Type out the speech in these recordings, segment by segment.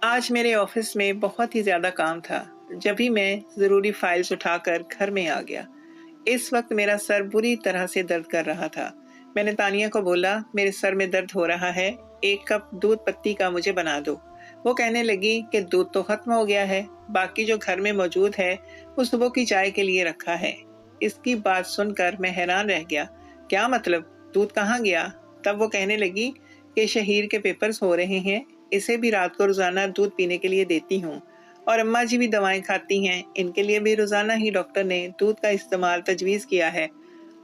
آج میرے آفس میں بہت ہی زیادہ کام تھا۔ جب ہی میں ضروری فائلز اٹھا کر گھر میں آ گیا، اس وقت میرا سر بری طرح سے درد کر رہا تھا۔ میں نے تانیہ کو بولا، میرے سر میں درد ہو رہا ہے، 1 کپ دودھ پتی کا مجھے بنا دو۔ وہ کہنے لگی کہ دودھ تو ختم ہو گیا ہے، باقی جو گھر میں موجود ہے وہ صبح کی چائے کے لیے رکھا ہے۔ اس کی بات سن کر میں حیران رہ گیا۔ کیا مطلب؟ دودھ کہاں گیا؟ تب وہ کہنے لگی کہ شہیر کے پیپرز ہو رہے ہیں، اسے بھی رات کو روزانہ دودھ پینے کے لیے دیتی ہوں، اور اماں جی بھی دوائیں کھاتی ہیں، ان کے لیے بھی روزانہ ہی ڈاکٹر نے دودھ کا استعمال تجویز کیا ہے،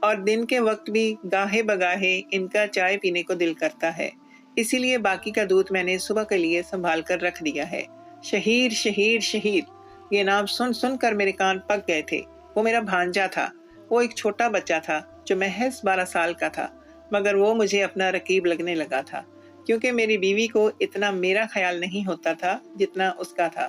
اور دن کے وقت بھی گاہے بگاہے ان کا چائے پینے کو دل کرتا ہے، اسی لیے باقی کا دودھ میں نے صبح کے لیے سنبھال کر رکھ دیا ہے۔ شہیر شہیر شہیر، یہ نام سن سن کر میرے کان پک گئے تھے۔ وہ میرا بھانجا تھا، وہ ایک چھوٹا بچہ تھا جو محض 12 سال کا تھا، مگر وہ مجھے اپنا رقیب لگنے لگا تھا، کیونکہ میری بیوی کو اتنا میرا خیال نہیں ہوتا تھا جتنا اس کا تھا،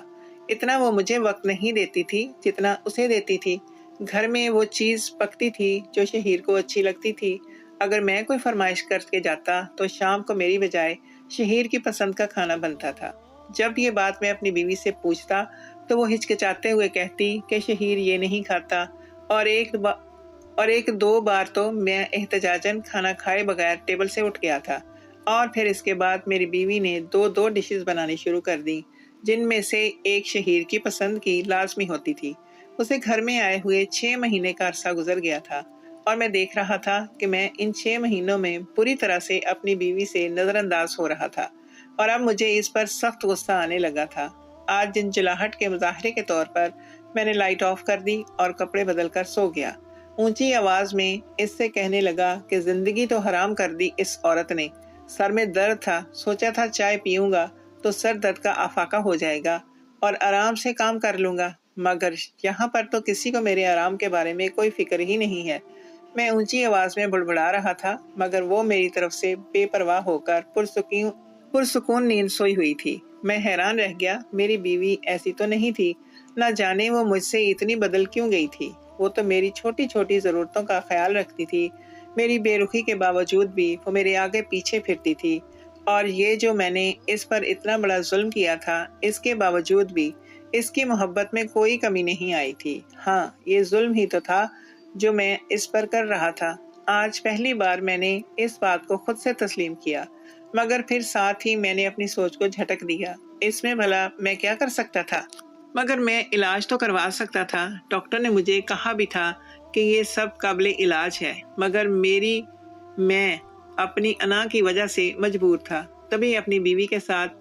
اتنا وہ مجھے وقت نہیں دیتی تھی جتنا اسے دیتی تھی۔ گھر میں وہ چیز پکتی تھی جو شہیر کو اچھی لگتی تھی۔ اگر میں کوئی فرمائش کر کے جاتا تو شام کو میری بجائے شہیر کی پسند کا کھانا بنتا تھا۔ جب یہ بات میں اپنی بیوی سے پوچھتا تو وہ ہچکچاتے ہوئے کہتی کہ شہیر یہ نہیں کھاتا، اور ایک دو بار تو میں احتجاجاً کھانا کھائے بغیر ٹیبل سے اٹھ گیا تھا، اور پھر اس کے بعد میری بیوی نے دو ڈشز بنانی شروع کر دی، جن میں سے ایک شہیر کی پسند کی لازمی ہوتی تھی۔ اسے گھر میں آئے ہوئے 6 مہینے کا عرصہ گزر گیا تھا، اور میں دیکھ رہا تھا کہ میں ان 6 مہینوں میں بری طرح سے اپنی بیوی سے نظر انداز ہو رہا تھا، اور اب مجھے اس پر سخت غصہ آنے لگا تھا۔ آج جنجلاہٹ کے مظاہرے کے طور پر میں نے لائٹ آف کر دی اور کپڑے بدل کر سو گیا۔ اونچی آواز میں اس سے کہنے لگا کہ زندگی تو حرام کر دی اس عورت نے۔ سر میں درد تھا، سوچا تھا چائے پیوں گا تو سر درد کا افاقہ ہو جائے گا اور آرام سے کام کر لوں گا، مگر یہاں پر تو کسی کو میرے آرام کے بارے میں کوئی فکر ہی نہیں ہے۔ میں اونچی آواز میں بڑبڑا رہا تھا، مگر وہ میری طرف سے بے پرواہ ہو کر پرسکون نیند سوئی ہوئی تھی۔ میں حیران رہ گیا، میری بیوی ایسی تو نہیں تھی، نہ جانے وہ مجھ سے اتنی بدل کیوں گئی تھی۔ وہ تو میری چھوٹی چھوٹی ضرورتوں کا خیال رکھتی تھی، میری بے رخی کے باوجود بھی وہ میرے آگے پیچھے پھرتی تھی، اور یہ جو میں نے اس پر اتنا بڑا ظلم کیا تھا، اس کے باوجود بھی اس کی محبت میں کوئی کمی نہیں آئی تھی۔ ہاں، یہ ظلم ہی تو تھا جو میں اس پر کر رہا تھا۔ آج پہلی بار میں نے اس بات کو خود سے تسلیم کیا، مگر پھر ساتھ ہی میں نے اپنی سوچ کو جھٹک دیا۔ اس میں بھلا میں کیا کر سکتا تھا؟ مگر میں علاج تو کروا سکتا تھا۔ ڈاکٹر نے مجھے کہا بھی تھا کہ یہ سب قابل علاج ہے، مگر میں اپنی انا کی وجہ سے مجبور تھا، تبھی اپنی بیوی کے ساتھ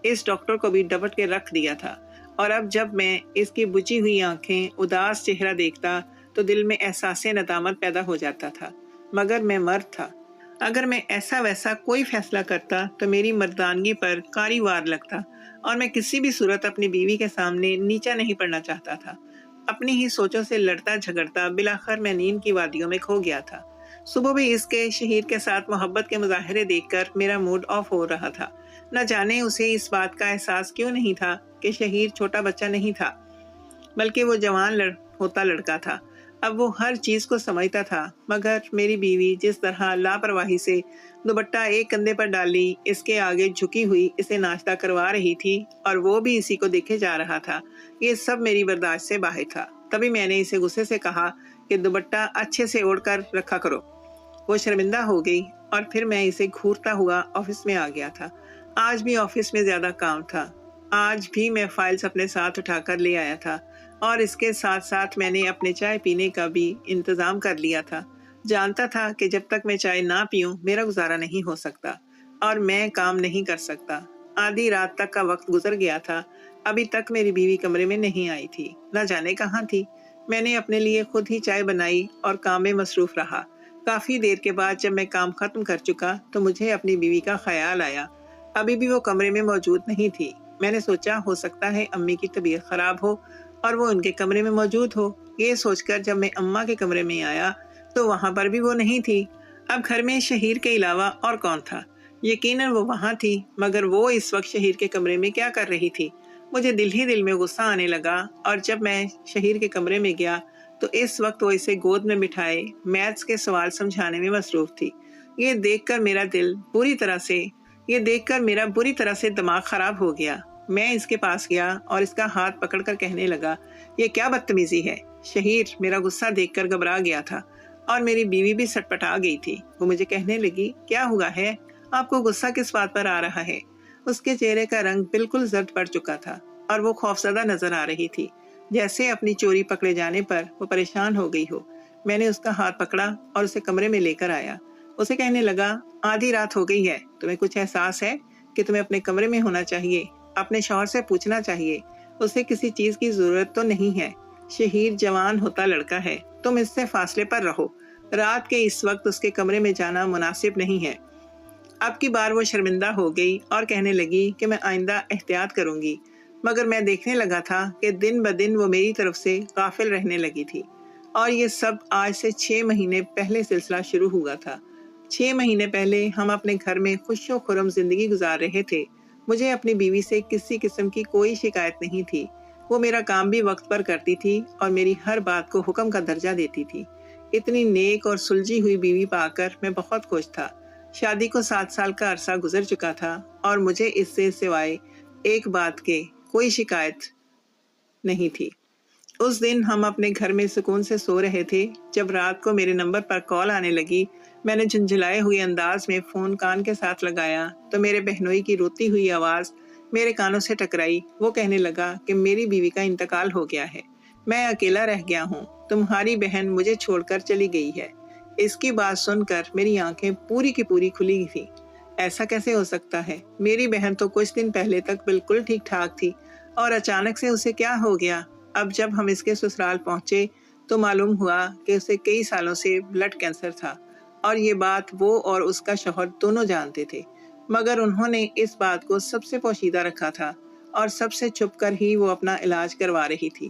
اس ڈاکٹر کو بھی ڈپٹ کے رکھ دیا تھا، اور اب جب میں اس کی بجھی ہوئی آنکھیں، اداس چہرہ دیکھتا تو دل میں احساس ندامت پیدا ہو جاتا تھا۔ مگر میں مرد تھا، اگر میں ایسا ویسا کوئی فیصلہ کرتا تو میری مردانگی پر کاری وار لگتا، اور میں کسی بھی صورت اپنی بیوی کے سامنے نیچا نہیں پڑنا چاہتا تھا۔ اپنی ہی سوچوں سے لڑتا جھگڑتا بالآخر میں نیند کی وادیوں میں کھو گیا تھا۔ صبح بھی اس کے شہیر کے ساتھ محبت کے مظاہرے دیکھ کر میرا موڈ آف ہو رہا تھا۔ نہ جانے اسے اس بات کا احساس کیوں نہیں تھا کہ شہیر چھوٹا بچہ نہیں تھا، بلکہ وہ جوان ہوتا لڑکا تھا۔ اب وہ ہر چیز کو سمجھتا تھا، مگر میری بیوی جس طرح لاپرواہی سے دوپٹہ ایک کندھے پر ڈالی اس کے آگے جھکی ہوئی اسے ناشتہ کروا رہی تھی، اور وہ بھی اسی کو دیکھے جا رہا تھا، یہ سب میری برداشت سے باہر تھا۔ تبھی میں نے اسے غصے سے کہا کہ دوپٹہ اچھے سے اوڑھ کر رکھا کرو۔ وہ شرمندہ ہو گئی، اور پھر میں اسے گھورتا ہوا آفس میں آ گیا تھا۔ آج بھی آفس میں زیادہ کام تھا۔ آج بھی میں فائلز اپنے ساتھ اٹھا کر لے آیا تھا، اور اس کے ساتھ ساتھ میں نے اپنے چائے پینے کا بھی انتظام کر لیا تھا۔ جانتا تھا کہ جب تک میں چائے نہ پیوں میرا گزارا نہیں ہو سکتا، اور میں کام نہیں کر سکتا۔ آدھی رات تک کا وقت گزر گیا تھا، ابھی تک میری بیوی کمرے میں نہیں آئی تھی، نہ جانے کہاں تھی۔ میں نے اپنے لیے خود ہی چائے بنائی اور کام میں مصروف رہا۔ کافی دیر کے بعد جب میں کام ختم کر چکا تو مجھے اپنی بیوی کا خیال آیا۔ ابھی بھی وہ کمرے میں موجود نہیں تھی۔ میں نے سوچا ہو سکتا ہے امی کی طبیعت خراب ہو اور وہ ان کے کمرے میں موجود ہو۔ یہ سوچ کر جب میں اماں کے کمرے میں آیا تو وہاں پر بھی وہ نہیں تھی۔ اب گھر میں شہیر کے علاوہ اور کون تھا؟ یقیناً وہ وہاں تھی، مگر وہ اس وقت شہیر کے کمرے میں کیا کر رہی تھی؟ مجھے دل ہی دل میں غصہ آنے لگا، اور جب میں شہیر کے کمرے میں گیا تو اس وقت وہ اسے گود میں بٹھائے میتھس کے سوال سمجھانے میں مصروف تھی۔ یہ دیکھ کر میرا بری طرح سے دماغ خراب ہو گیا۔ میں اس کے پاس گیا اور اس کا ہاتھ پکڑ کر کہنے لگا، یہ کیا بدتمیزی ہے؟ شہیر میرا غصہ دیکھ کر گھبرا گیا تھا اور میری بیوی بھی سٹپٹا گئی تھی۔ وہ مجھے کہنے لگی، کیا ہوا ہے؟ آپ کو غصہ کس بات پر آ رہا ہے؟ اس کے چہرے کا رنگ بالکل زرد پڑ چکا تھا اور وہ خوفزدہ نظر آ رہی تھی، جیسے اپنی چوری پکڑے جانے پر وہ پریشان ہو گئی ہو۔ میں نے اس کا ہاتھ پکڑا اور اسے کمرے میں لے کر آیا۔ اسے کہنے لگا، آدھی رات ہو گئی ہے، تمہیں کچھ احساس ہے کہ تمہیں اپنے کمرے میں ہونا چاہیے؟ اپنے شوہر سے پوچھنا چاہیے، اسے کسی چیز کی ضرورت تو نہیں ہے۔ شہیر جوان ہوتا لڑکا ہے، تم اس سے فاصلے پر رہو۔ رات کے اس وقت اس کے کمرے میں جانا مناسب نہیں ہے۔ اب کی بار وہ شرمندہ ہو گئی اور کہنے لگی کہ میں آئندہ احتیاط کروں گی، مگر میں دیکھنے لگا تھا کہ دن بدن وہ میری طرف سے غافل رہنے لگی تھی، اور یہ سب آج سے 6 مہینے پہلے سلسلہ شروع ہوا تھا۔ 6 مہینے پہلے ہم اپنے گھر میں خوش و خرم زندگی گزار رہے تھے۔ مجھے اپنی بیوی سے کسی قسم کی کوئی شکایت نہیں تھی۔ وہ میرا کام بھی وقت پر کرتی تھی اور میری ہر بات کو حکم کا درجہ دیتی تھی۔ اتنی نیک اور سلجھی ہوئی بیوی پا کر میں بہت خوش تھا۔ شادی کو 7 سال کا عرصہ گزر چکا تھا اور مجھے اس سے سوائے ایک بات کے کوئی شکایت نہیں تھی۔ اس دن ہم اپنے گھر میں سکون سے سو رہے تھے، جب رات کو میرے نمبر پر کال آنے لگی۔ میں نے جھنجھلائے ہوئے انداز میں فون کان کے ساتھ لگایا تو میرے بہنوئی کی روتی ہوئی آواز میرے کانوں سے ٹکرائی۔ وہ کہنے لگا کہ میری بیوی کا انتقال ہو گیا ہے، میں اکیلا رہ گیا ہوں، تمہاری بہن مجھے چھوڑ کر چلی گئی ہے۔ اس کی بات سن کر میری آنکھیں پوری کی پوری کھلی تھی۔ ایسا کیسے ہو سکتا ہے؟ میری بہن تو کچھ دن پہلے تک بالکل ٹھیک ٹھاک تھی اور اچانک سے اسے کیا ہو گیا؟ اب جب ہم اس کے سسرال پہنچے تو معلوم ہوا کہ اسے کئی سالوں سے بلڈ کینسر تھا، اور یہ بات وہ اور اس کا شوہر دونوں جانتے تھے، مگر انہوں نے اس بات کو سب سے پوشیدہ رکھا تھا اور سب سے چھپ کر ہی وہ اپنا علاج کروا رہی تھی۔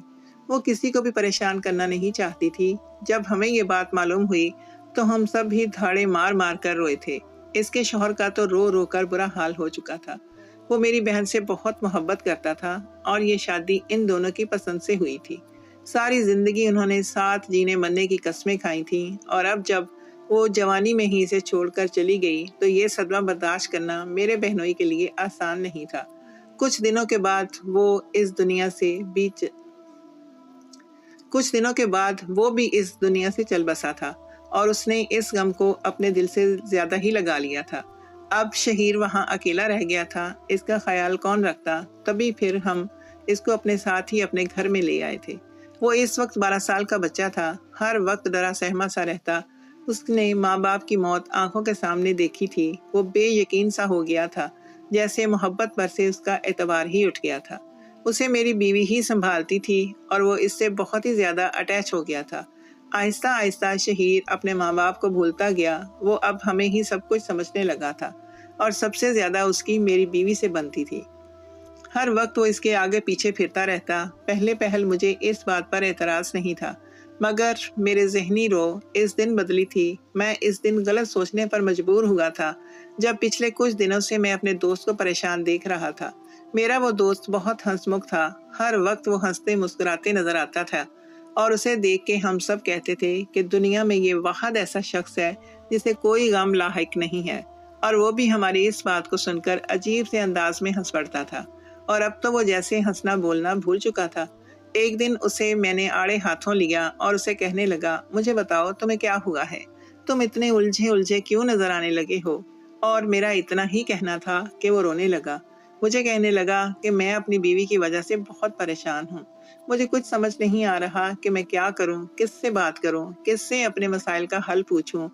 وہ کسی کو بھی پریشان کرنا نہیں چاہتی تھی۔ جب ہمیں یہ بات معلوم ہوئی تو ہم سب بھی دھاڑے مار مار کر روئے تھے۔ اس کے شوہر کا تو رو رو کر برا حال ہو چکا تھا۔ وہ میری بہن سے بہت محبت کرتا تھا اور یہ شادی ان دونوں کی پسند سے ہوئی تھی۔ ساری زندگی انہوں نے ساتھ جینے مرنے کی قسمیں کھائی تھیں، اور اب جب وہ جوانی میں ہی اسے چھوڑ کر چلی گئی تو یہ صدمہ برداشت کرنا میرے بہنوئی کے لیے آسان نہیں تھا۔ کچھ دنوں کے بعد وہ بھی اس دنیا سے چل بسا تھا، اور اس نے اس غم کو اپنے دل سے زیادہ ہی لگا لیا تھا۔ اب شہیر وہاں اکیلا رہ گیا تھا، اس کا خیال کون رکھتا؟ تبھی پھر ہم اس کو اپنے ساتھ ہی اپنے گھر میں لے آئے تھے۔ وہ اس وقت 12 سال کا بچہ تھا، ہر وقت ڈرا سہما سا رہتا۔ اس نے ماں باپ کی موت آنکھوں کے سامنے دیکھی تھی۔ وہ بے یقین سا ہو گیا تھا، جیسے محبت پر سے اس کا اعتبار ہی اٹھ گیا تھا۔ اسے میری بیوی ہی سنبھالتی تھی اور وہ اس سے بہت ہی زیادہ اٹیچ ہو گیا تھا۔ آہستہ آہستہ شہیر اپنے ماں باپ کو بھولتا گیا۔ وہ اب ہمیں ہی سب کچھ سمجھنے لگا تھا، اور سب سے زیادہ اس کی میری بیوی سے بنتی تھی۔ ہر وقت وہ اس کے آگے پیچھے پھرتا رہتا۔ پہلے پہل مجھے اس بات پر اعتراض نہیں تھا، مگر میرے ذہنی رو اس دن بدلی تھی۔ میں اس دن غلط سوچنے پر مجبور ہوا تھا جب پچھلے کچھ دنوں سے میں اپنے دوست کو پریشان دیکھ رہا تھا۔ میرا وہ دوست بہت ہنسمکھ تھا، ہر وقت وہ ہنستے مسکراتے نظر آتا تھا، اور اسے دیکھ کے ہم سب کہتے تھے کہ دنیا میں یہ واحد ایسا شخص ہے جسے کوئی غم لاحق نہیں ہے، اور وہ بھی ہماری اس بات کو سن کر عجیب سے انداز میں ہنس پڑتا تھا، اور اب تو وہ جیسے ہنسنا بولنا بھول چکا تھا۔ ایک دن اسے میں نے آڑے ہاتھوں لیا اور اسے کہنے لگا، مجھے بتاؤ تمہیں کیا ہوا ہے؟ تم اتنے الجھے کیوں نظر آنے لگے ہو؟ اور میرا اتنا ہی کہنا تھا کہ وہ رونے لگا۔ مجھے کہنے لگا کہ میں اپنی بیوی کی وجہ سے بہت پریشان ہوں۔ مجھے کچھ سمجھ نہیں آ رہا کہ میں کیا کروں، کس سے بات کروں، کس سے اپنے مسائل کا حل پوچھوں۔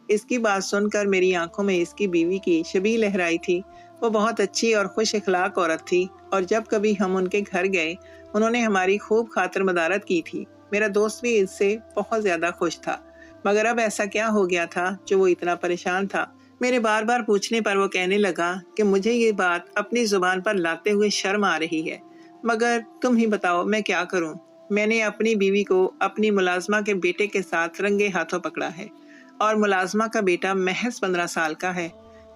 اس کی بات سن کر میری آنکھوں میں اس کی بیوی کی شبیہ لہرائی تھی۔ وہ بہت اچھی اور خوش اخلاق عورت تھی، اور جب کبھی ہم ان کے گھر گئے انہوں نے ہماری خوب خاطر مدارت کی تھی۔ میرا دوست بھی اس سے بہت زیادہ خوش تھا، مگر اب ایسا کیا ہو گیا تھا جو وہ اتنا پریشان تھا؟ میرے بار بار پوچھنے پر وہ کہنے لگا کہ مجھے یہ بات اپنی زبان پر لاتے ہوئے شرم آ رہی ہے، مگر تم ہی بتاؤ میں کیا کروں۔ میں نے اپنی بیوی کو اپنی ملازمہ کے بیٹے کے ساتھ رنگے ہاتھوں پکڑا ہے، اور ملازمہ کا بیٹا محض 15 سال کا ہے۔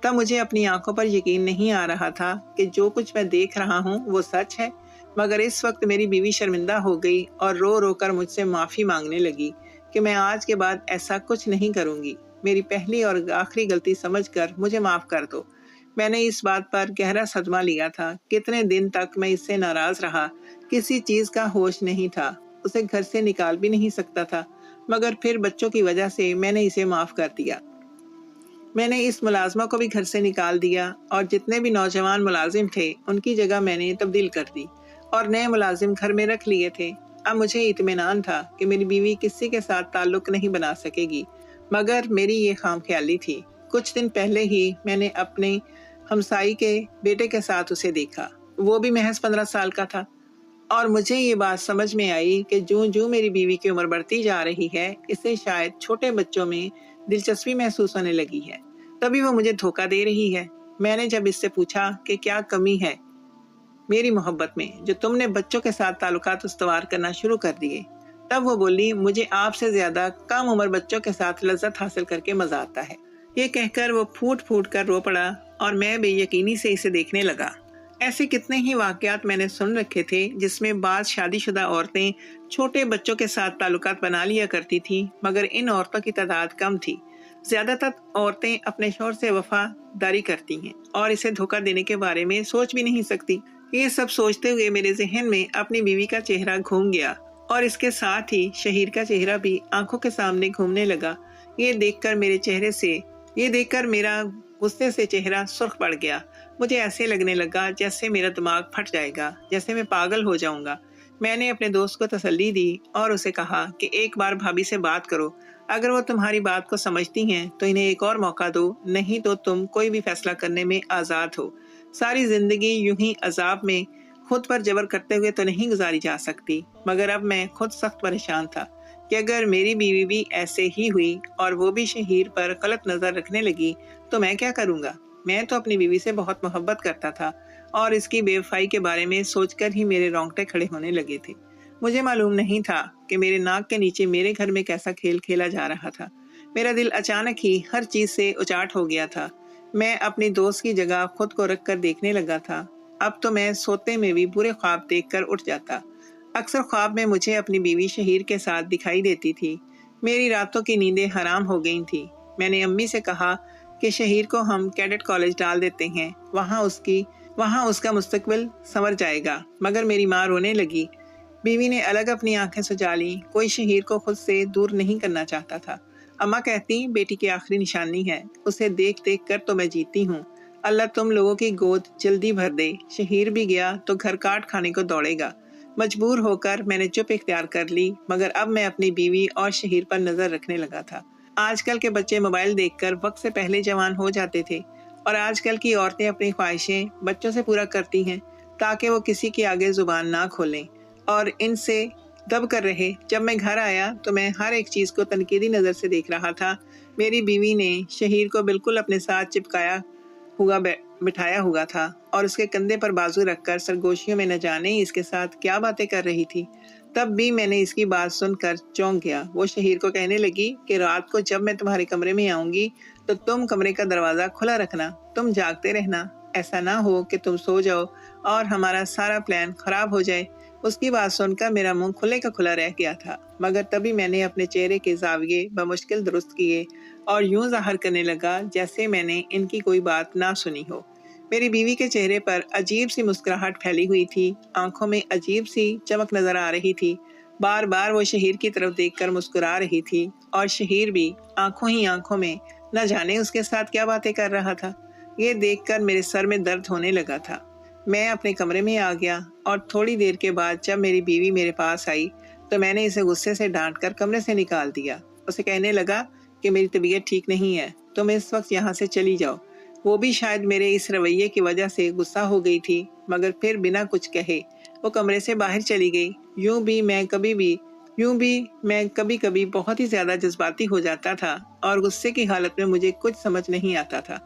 تب مجھے اپنی آنکھوں پر یقین نہیں آ رہا تھا کہ جو کچھ میں دیکھ رہا ہوں وہ سچ ہے، مگر اس وقت میری بیوی شرمندہ ہو گئی اور رو رو کر مجھ سے معافی مانگنے لگی کہ میں آج کے بعد ایسا کچھ نہیں کروں گی، میری پہلی اور آخری غلطی سمجھ کر مجھے معاف کر دو۔ میں نے اس بات پر گہرا صدمہ لیا تھا۔ کتنے دن تک میں اس سے ناراض رہا، کسی چیز کا ہوش نہیں تھا، اسے گھر سے نکال بھی نہیں سکتا تھا، مگر پھر بچوں کی وجہ سے میں نے اسے معاف کر دیا۔ میں نے اس ملازمہ کو بھی گھر سے نکال دیا اور جتنے بھی نوجوان ملازم تھے ان کی جگہ میں نے تبدیل کر دی اور نئے ملازم گھر میں رکھ لیے تھے۔ اب مجھے اطمینان تھا کہ میری بیوی کسی کے ساتھ تعلق نہیں بنا سکے گی، مگر میری یہ خام خیالی تھی۔ کچھ دن پہلے ہی میں نے اپنے ہمسائی کے بیٹے کے ساتھ اسے دیکھا، وہ بھی محض 15 سال کا تھا، اور مجھے یہ بات سمجھ میں آئی کہ جوں میری بیوی کی عمر بڑھتی جا رہی ہے، اسے شاید چھوٹے بچوں میں دلچسپی محسوس ہونے لگی ہے، تبھی وہ مجھے دھوکہ دے رہی ہے۔ میں نے جب اس سے پوچھا کہ کیا کمی ہے میری محبت میں جو تم نے بچوں کے ساتھ تعلقات استوار کرنا شروع کر دیے، تب وہ بولی، مجھے آپ سے زیادہ کم عمر بچوں کے ساتھ لذت حاصل کر کے مزہ آتا ہے۔ یہ کہہ کر وہ پھوٹ پھوٹ کر رو پڑا اور میں بے یقینی سے اسے دیکھنے لگا۔ ایسے کتنے ہی واقعات میں نے سن رکھے تھے جس میں بعض شادی شدہ عورتیں چھوٹے بچوں کے ساتھ تعلقات بنا لیا کرتی تھیں، مگر ان عورتوں کی تعداد کم تھی۔ زیادہ تر عورتیں اپنے شوہر سے وفاداری کرتی ہیں اور اسے دھوکہ دینے کے بارے میں سوچ بھی نہیں سکتی۔ یہ سب سوچتے ہوئے میرے ذہن میں اپنی بیوی کا چہرہ گھوم گیا اور اس کے ساتھ ہی شہیر کا چہرہ بھی آنکھوں کے سامنے گھومنے لگا۔ یہ دیکھ کر میرا غصے سے چہرہ سرخ پڑ گیا۔ مجھے ایسے لگنے لگا جیسے میرا دماغ پھٹ جائے گا، جیسے میں پاگل ہو جاؤں گا۔ میں نے اپنے دوست کو تسلی دی اور اسے کہا کہ ایک بار بھابھی سے بات کرو، اگر وہ تمہاری بات کو سمجھتی ہیں تو انہیں ایک اور موقع دو، نہیں تو تم کوئی بھی فیصلہ کرنے میں آزاد ہو۔ ساری زندگی یوں ہی عذاب میں خود پر جبر کرتے ہوئے تو نہیں گزاری جا سکتی۔ مگر اب میں خود سخت پریشان تھا کہ اگر میری بیوی بھی ایسے ہی ہوئی اور وہ بھی شہیر پر غلط نظر رکھنے لگی تو میں کیا کروں گا؟ میں تو اپنی بیوی سے بہت محبت کرتا تھا اور اس کی بے وفائی کے بارے میں سوچ کر ہی میرے رونگٹے کھڑے ہونے لگے تھے۔ مجھے معلوم نہیں تھا کہ میرے ناک کے نیچے میرے گھر میں کیسا کھیل کھیلا جا رہا تھا۔ میرا دل اچانک ہی ہر چیز سے اچاٹ ہو گیا تھا۔ میں اپنی دوست کی جگہ خود کو رکھ کر دیکھنے لگا تھا۔ اب تو میں سوتے میں بھی برے خواب دیکھ کر اٹھ جاتا۔ اکثر خواب میں مجھے اپنی بیوی شہیر کے ساتھ دکھائی دیتی تھی۔ میری راتوں کی نیندیں حرام ہو گئی تھیں۔ میں نے امی سے کہا کہ شہیر کو ہم کیڈٹ کالج ڈال دیتے ہیں، وہاں اس کا مستقبل سنور جائے گا، مگر میری ماں رونے لگی۔ بیوی نے الگ اپنی آنکھیں سجا لی، کوئی شہیر کو خود سے دور نہیں کرنا چاہتا تھا۔ اماں کہتی، بیٹی کی آخری نشانی ہے، اسے دیکھ دیکھ کر تو میں جیتی ہوں۔ اللہ تم لوگوں کی گود جلدی بھر دے۔ شہیر بھی گیا تو گھر کاٹ کھانے کو دوڑے گا۔ مجبور ہو کر میں نے چپ اختیار کر لی، مگر اب میں اپنی بیوی اور شہیر پر نظر رکھنے لگا تھا۔ آج کل کے بچے موبائل دیکھ کر وقت سے پہلے جوان ہو جاتے تھے، اور آج کل کی عورتیں اپنی خواہشیں بچوں سے پورا کرتی ہیں تاکہ وہ کسی کے آگے زبان نہ کھولیں اور ان سے دب کر رہے۔ جب میں گھر آیا تو میں ہر ایک چیز کو تنقیدی نظر سے دیکھ رہا تھا۔ میری بیوی نے شہیر کو بالکل اپنے ساتھ چپکایا ہوا بٹھایا ہوا تھا اور اس کے کندھے پر بازو رکھ کر سرگوشیوں میں نہ جانے اس کے ساتھ کیا باتیں کر رہی تھی۔ تب بھی میں نے اس کی بات سن کر چونک گیا۔ وہ شہیر کو کہنے لگی کہ رات کو جب میں تمہارے کمرے میں آؤں گی تو تم کمرے کا دروازہ کھلا رکھنا، تم جاگتے رہنا، ایسا نہ ہو کہ تم سو جاؤ اور ہمارا سارا پلان خراب ہو جائے۔ اس کی بات سن کر میرا منہ کھلے کا کھلا رہ گیا تھا، مگر تبھی میں نے اپنے چہرے کے زاویے بمشکل درست کیے اور یوں ظاہر کرنے لگا جیسے میں نے ان کی کوئی بات نہ سنی ہو۔ میری بیوی کے چہرے پر عجیب سی مسکراہٹ پھیلی ہوئی تھی، آنکھوں میں عجیب سی چمک نظر آ رہی تھی۔ بار بار وہ شہیر کی طرف دیکھ کر مسکرا رہی تھی اور شہیر بھی آنکھوں ہی آنکھوں میں نہ جانے اس کے ساتھ کیا باتیں کر رہا تھا۔ یہ دیکھ کر میرے سر میں درد ہونے لگا تھا۔ میں اپنے کمرے میں آ گیا اور تھوڑی دیر کے بعد جب میری بیوی میرے پاس آئی تو میں نے اسے غصے سے ڈانٹ کر کمرے سے نکال دیا۔ اسے کہنے لگا کہ میری طبیعت ٹھیک نہیں ہے، تم اس وقت یہاں سے چلی جاؤ۔ وہ بھی شاید میرے اس رویے کی وجہ سے غصہ ہو گئی تھی، مگر پھر بنا کچھ کہے وہ کمرے سے باہر چلی گئی۔ یوں بھی میں کبھی کبھی بہت ہی زیادہ جذباتی ہو جاتا تھا اور غصے کی حالت میں مجھے کچھ سمجھ نہیں آتا تھا،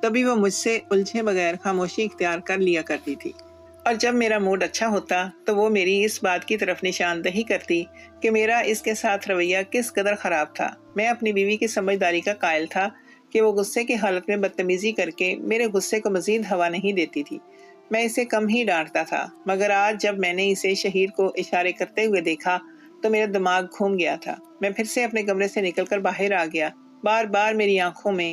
تبھی وہ مجھ سے الجھے بغیر خاموشی اختیار کر لیا کرتی تھی، اور جب میرا موڈ اچھا ہوتا تو وہ میری اس بات کی طرف نشاندہی کرتی کہ میرا اس کے ساتھ رویہ کس قدر خراب تھا۔ میں اپنی بیوی کی سمجھداری کا قائل تھا کہ وہ غصے کی حالت میں بدتمیزی کر کے میرے غصے کو مزید ہوا نہیں دیتی تھی۔ میں اسے کم ہی ڈانٹتا تھا، مگر آج جب میں نے اسے شہیر کو اشارے کرتے ہوئے دیکھا تو میرا دماغ گھوم گیا تھا۔ میں پھر سے اپنے کمرے سے نکل کر باہر آ گیا۔ بار بار میری آنکھوں میں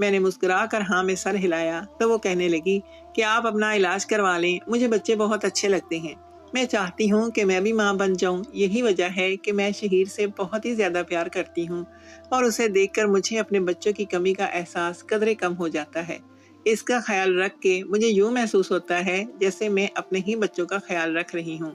میں نے مسکرا کر ہاں میں سر ہلایا تو وہ کہنے لگی کہ آپ اپنا علاج کروا لیں، مجھے بچے بہت اچھے لگتے ہیں، میں چاہتی ہوں کہ میں بھی ماں بن جاؤں، یہی وجہ ہے کہ میں شہیر سے بہت ہی زیادہ پیار کرتی ہوں اور اسے دیکھ کر مجھے اپنے بچوں کی کمی کا احساس قدرے کم ہو جاتا ہے۔ اس کا خیال رکھ کے مجھے یوں محسوس ہوتا ہے جیسے میں اپنے ہی بچوں کا خیال رکھ رہی ہوں۔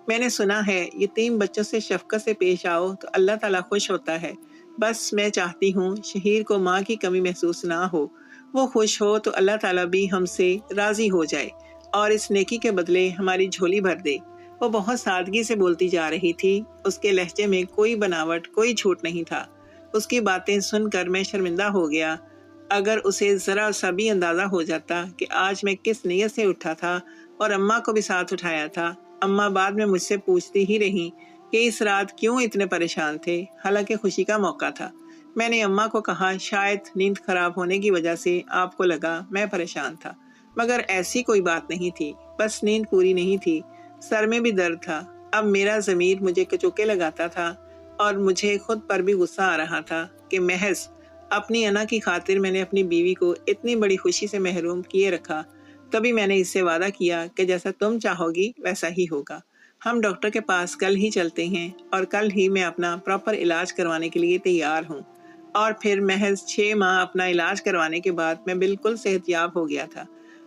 میں نے سنا ہے یتیم بچوں سے شفقت سے پیش آؤ تو اللہ تعالیٰ خوش ہوتا ہے۔ بس میں چاہتی ہوں شہیر کو ماں کی کمی محسوس نہ ہو، وہ خوش ہو تو اللہ تعالیٰ بھی ہم سے راضی ہو جائے اور اس نیکی کے بدلے ہماری جھولی بھر دے۔ وہ بہت سادگی سے بولتی جا رہی تھی، اس کے لہجے میں کوئی بناوٹ، کوئی جھوٹ نہیں تھا۔ اس کی باتیں سن کر میں شرمندہ ہو گیا۔ اگر اسے ذرا سا بھی اندازہ ہو جاتا کہ آج میں کس نیت سے اٹھا تھا اور اماں کو بھی ساتھ اٹھایا تھا۔ اماں بعد میں مجھ سے پوچھتی ہی رہی کہ اس رات کیوں اتنے پریشان تھے، حالانکہ خوشی کا موقع تھا۔ میں نے اماں کو کہا شاید نیند خراب ہونے کی وجہ سے آپ کو لگا میں پریشان تھا، مگر ایسی کوئی بات نہیں تھی، بس نیند پوری نہیں تھی، سر میں بھی درد تھا۔ اب میرا ضمیر مجھے کچوکے لگاتا تھا اور مجھے خود پر بھی غصہ آ رہا تھا کہ محض اپنی انا کی خاطر میں نے اپنی بیوی کو اتنی بڑی خوشی سے محروم کیے رکھا۔ تبھی میں نے اس سے وعدہ کیا کہ جیسا تم چاہو گی ویسا ہی ہوگا۔ ہم ڈاکٹر کے پاس کل ہی چلتے ہیں اور کل ہی میں اپنا پراپر علاج کروانے کے لیے تیار ہوں۔ اور پھر محض 6 ماہ اپنا علاج کروانے کے بعد میں بالکل صحت یاب ہو گیا تھا۔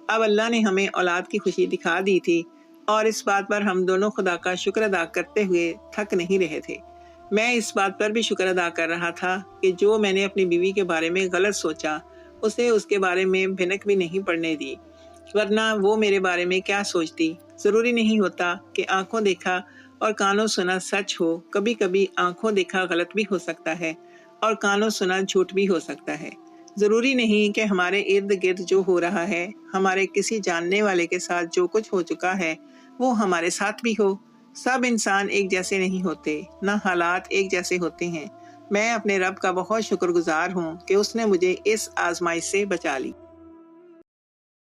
اب اللہ نے ہمیں اولاد کی خوشی دکھا دی تھی اور اس بات پر ہم دونوں خدا کا شکر ادا کرتے ہوئے تھک نہیں رہے تھے۔ میں اس بات پر بھی شکر ادا کر رہا تھا کہ جو میں نے اپنی بیوی کے بارے میں غلط سوچا اسے اس کے بارے میں بھنک بھی نہیں پڑنے دی، ورنہ وہ میرے بارے میں کیا سوچتی۔ ضروری نہیں ہوتا کہ آنکھوں دیکھا اور کانوں سنا سچ ہو، کبھی کبھی آنکھوں دیکھا غلط بھی ہو سکتا ہے اور کانوں سنا جھوٹ بھی ہو سکتا ہے۔ ضروری نہیں کہ ہمارے ارد گرد جو ہو رہا ہے، ہمارے کسی جاننے والے کے ساتھ جو کچھ ہو چکا ہے وہ ہمارے ساتھ بھی ہو۔ سب انسان ایک جیسے نہیں ہوتے، نہ حالات ایک جیسے ہوتے ہیں۔ میں اپنے رب کا بہت شکر گزار ہوں کہ اس نے مجھے اس آزمائش سے بچا لی۔